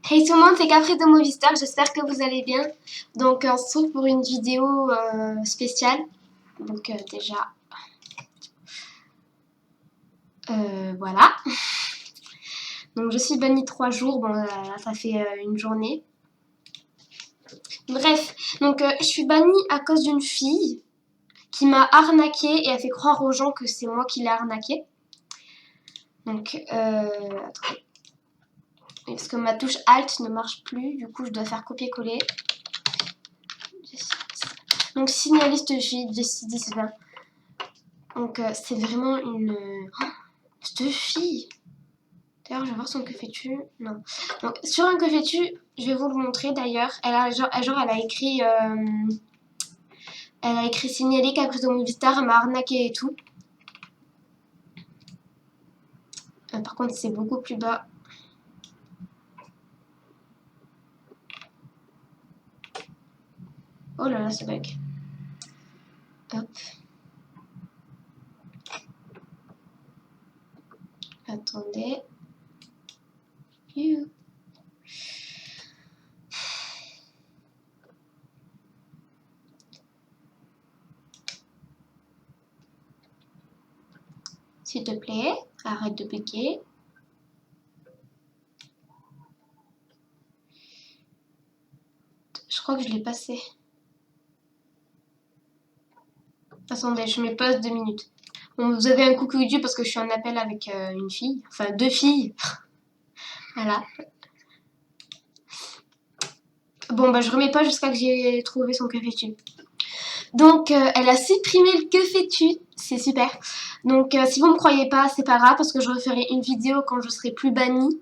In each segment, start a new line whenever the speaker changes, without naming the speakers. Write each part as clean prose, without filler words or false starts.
Hey tout le monde, c'est Capri de Movistar, j'espère que vous allez bien. Donc on se trouve pour une vidéo spéciale. Donc déjà, voilà. Donc je suis bannie 3 jours, bon là, ça fait une journée. Bref, donc je suis bannie à cause d'une fille qui m'a arnaqué et a fait croire aux gens que c'est moi qui l'ai arnaqué. Donc, attendez. Parce que ma touche Alt ne marche plus, du coup je dois faire copier-coller. Donc signaliste fille, Jessie 10-20. Donc c'est vraiment une... cette fille. D'ailleurs je vais voir son que fais-tu. Non. Donc sur un que fais-tu, je vais vous le montrer d'ailleurs. Elle a elle a écrit signaler Caprice de Movistar, elle m'a arnaqué et tout. Par contre c'est beaucoup plus bas. Oh là là, ce bug. Hop. Attendez. S'il te plaît, arrête de bugger. Je crois que je l'ai passé. Attendez, je mets pause 2 minutes. Bon, vous avez un coucou YouTube parce que je suis en appel avec une fille. Enfin, 2 filles. Voilà. Bon, bah je remets pas jusqu'à que j'ai trouvé son que fais-tu. Donc, elle a supprimé le que fais-tu. C'est super. Donc, si vous me croyez pas, c'est pas grave parce que je referai une vidéo quand je serai plus bannie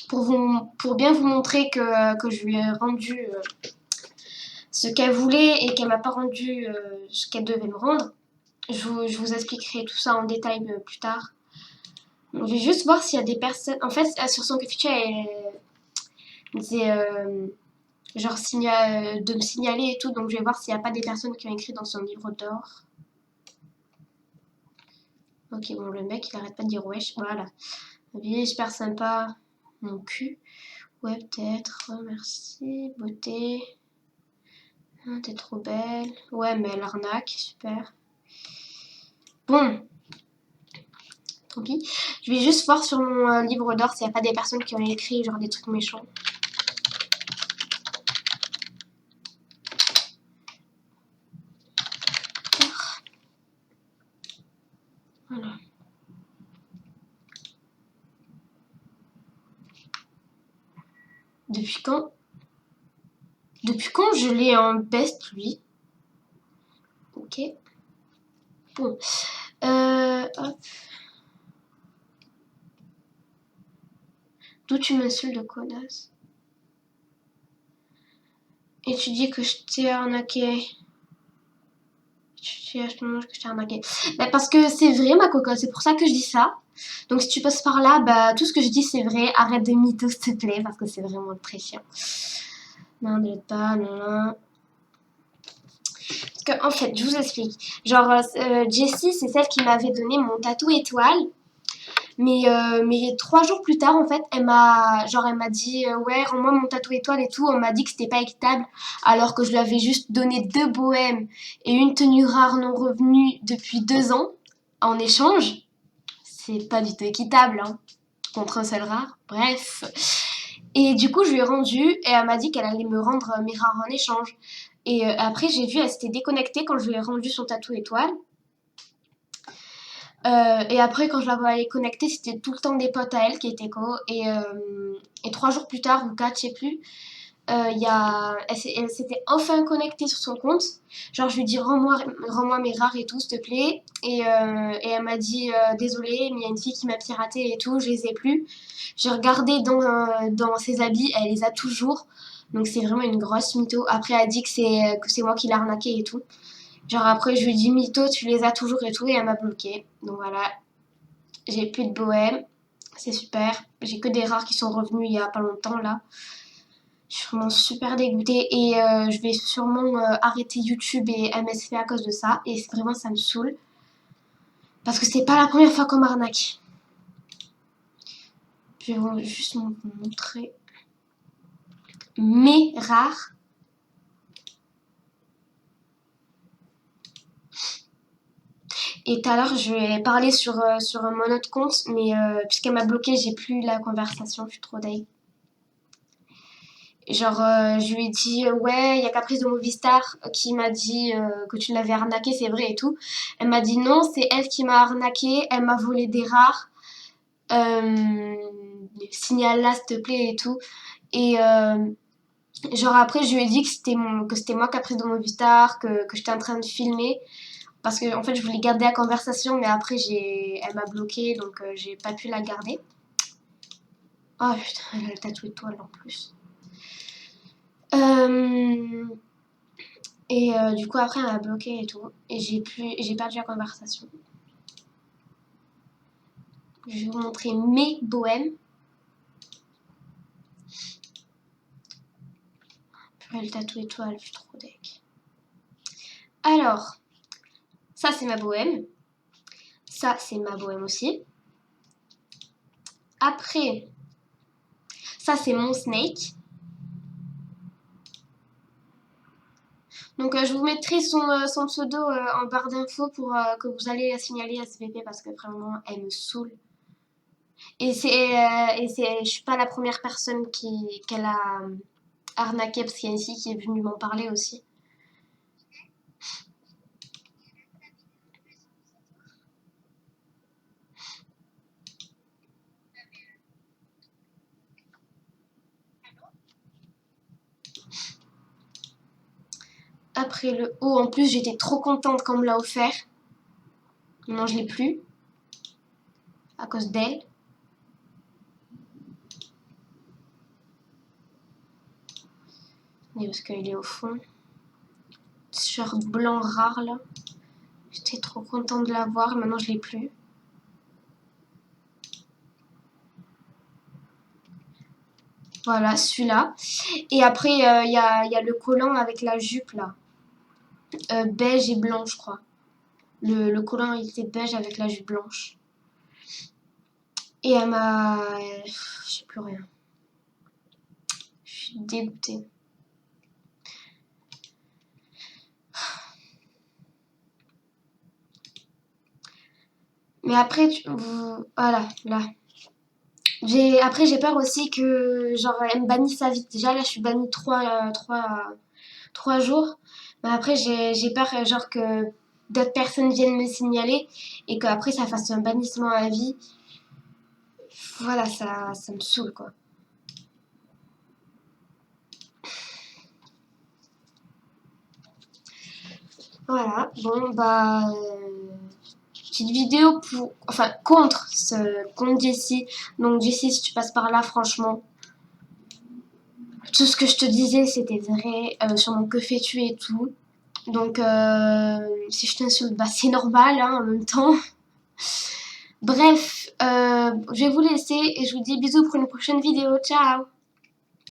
pour bien vous montrer que je lui ai rendu ce qu'elle voulait et qu'elle m'a pas rendu ce qu'elle devait me rendre. Je vous expliquerai tout ça en détail plus tard. Donc, je vais juste voir s'il y a des personnes... En fait, sur son que fais-tu, elle disait... genre de me signaler et tout, donc je vais voir s'il n'y a pas des personnes qui ont écrit dans son livre d'or. Ok, bon, le mec, il arrête pas de dire wesh, voilà. Vie super sympa, mon cul. Ouais, peut-être, merci, beauté. Ah, t'es trop belle. Ouais, mais elle arnaque, super. Bon, tant pis. Je vais juste voir sur mon livre d'or s'il n'y a pas des personnes qui ont écrit genre des trucs méchants. Voilà. Depuis quand je l'ai en best, lui? Ok. Bon. Hop. D'où tu m'insultes de connasse? Et tu dis que je t'ai arnaqué. Tu dis à ce moment que je t'ai arnaqué. Bah parce que c'est vrai, ma cocotte, c'est pour ça que je dis ça. Donc si tu passes par là, bah tout ce que je dis c'est vrai. Arrête de mytho, s'il te plaît, parce que c'est vraiment très chiant. Non, ne l'aide pas, non. Parce que, en fait, je vous explique. Genre, Jessie, c'est celle qui m'avait donné mon tatou étoile. Mais 3 jours plus tard, en fait, elle m'a dit ouais, rends-moi mon tatou étoile et tout. On m'a dit que c'était pas équitable, alors que je lui avais juste donné 2 bohèmes et une tenue rare non revenue depuis 2 ans en échange. C'est pas du tout équitable, hein, contre un seul rare. Bref. Et du coup, je lui ai rendu et elle m'a dit qu'elle allait me rendre mes rares en échange. Et après, j'ai vu, elle s'était déconnectée quand je lui ai rendu son tatou étoile. Et après, quand je l'avais connectée, c'était tout le temps des potes à elle qui étaient co. Et 3 jours plus tard, ou 4, je sais plus, elle s'était enfin connectée sur son compte. Genre, je lui dis rends-moi mes rares et tout, s'il te plaît. Et elle m'a dit désolée, mais il y a une fille qui m'a piraté et tout, je les ai plus. J'ai regardé dans ses habits, elle les a toujours. Donc, c'est vraiment une grosse mytho. Après, elle a dit que c'est moi qui l'ai arnaqué et tout. Genre après je lui dis mytho, tu les as toujours et tout, et elle m'a bloqué. Donc voilà, j'ai plus de bohème, c'est super. J'ai que des rares qui sont revenus il y a pas longtemps là. Je suis vraiment super dégoûtée et je vais sûrement arrêter YouTube et MSF à cause de ça. Et vraiment ça me saoule. Parce que c'est pas la première fois qu'on m'arnaque. Je vais juste vous montrer. mais rare. Et tout à l'heure, je vais parler sur mon autre compte, mais puisqu'elle m'a bloqué, j'ai plus la conversation, je suis trop deg. Genre, je lui ai dit, ouais, il y a Caprice de Movistar qui m'a dit que tu l'avais arnaqué, c'est vrai et tout. Elle m'a dit non, c'est elle qui m'a arnaqué, elle m'a volé des rares. Signale-la, s'il te plaît et tout. Et genre, après, je lui ai dit que c'était moi Caprice de Movistar, que j'étais en train de filmer. Parce que, en fait, je voulais garder la conversation, mais après, elle m'a bloqué, donc j'ai pas pu la garder. Oh putain, elle a le tatoué de toile en plus. Et du coup, après, elle m'a bloqué et tout. Et j'ai perdu la conversation. Je vais vous montrer mes bohèmes. Purée, le tatou étoile, je suis trop deck. Alors, ça c'est ma bohème. Ça c'est ma bohème aussi. Après, ça c'est mon snake. Donc je vous mettrai son pseudo en barre d'infos pour que vous allez la signaler à SVP parce que vraiment elle me saoule. Et je suis pas la première personne qu'elle a arnaqué parce qu'il y a une fille qui est venue m'en parler aussi. Après le haut, en plus j'étais trop contente quand on me l'a offert. Maintenant je l'ai plus à cause d'elle. Mais parce qu'il est au fond. T-shirt blanc rare là. J'étais trop contente de l'avoir, maintenant je l'ai plus. Voilà, celui-là. Et après, il y a le collant avec la jupe là. Beige et blanc, je crois. Le collant il était beige avec la jupe blanche. Et elle m'a... Je sais plus rien. Je suis dégoûtée. Mais après, voilà, là. Après, j'ai peur aussi que, genre, elle me bannisse sa vie. Déjà, là, je suis bannie 3 jours. Mais après, j'ai peur, genre, que d'autres personnes viennent me signaler et qu'après, ça fasse un bannissement à vie. Voilà, ça me saoule, quoi. Voilà, bon, bah... petite vidéo contre Jessie. Donc, Jessie, si tu passes par là, franchement, tout ce que je te disais, c'était vrai sur mon que fais-tu et tout. Donc, si je t'insulte, bah, c'est normal hein, en même temps. Bref, je vais vous laisser et je vous dis bisous pour une prochaine vidéo. Ciao!